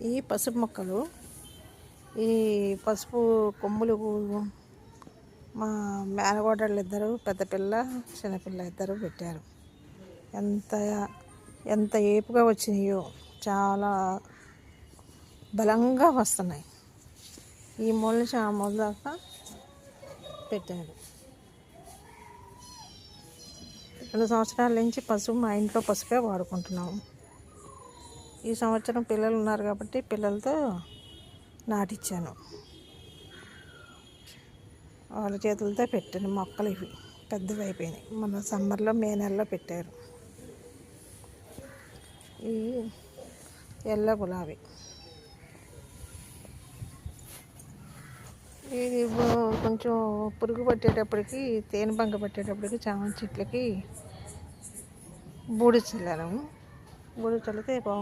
ఈ పసుపు మొక్కలు, ఈ పసుపు కొమ్ములు మా మేనగోడళ్ళు ఇద్దరు, పెద్ద పిల్ల చిన్నపిల్ల ఇద్దరు పెట్టారు. ఎంత ఎంత ఏపుగా వచ్చినాయో, చాలా బలంగా వస్తున్నాయి. ఈ మూల నుంచి ఆ మూల దాకా పెట్టారు. 2 సంవత్సరాల నుంచి మా ఇంట్లో పసుపే వాడుకుంటున్నాము. ఈ సంవత్సరం పిల్లలు ఉన్నారు కాబట్టి పిల్లలతో నాటిచ్చాను. వాళ్ళ చేతులతో పెట్టాను మొక్కలు. ఇవి పెద్దవి అయిపోయినాయి. మన సమ్మర్లో మే నెలలో పెట్టారు. ఈ ఎల్లో గులాబీ, ఇది కొంచెం పురుగు పట్టేటప్పటికి, తేనె పట్టేటప్పటికి చామంతి చెట్లకి బూడి చల్లాను. బూడి చల్లితే బాగుంటుంది.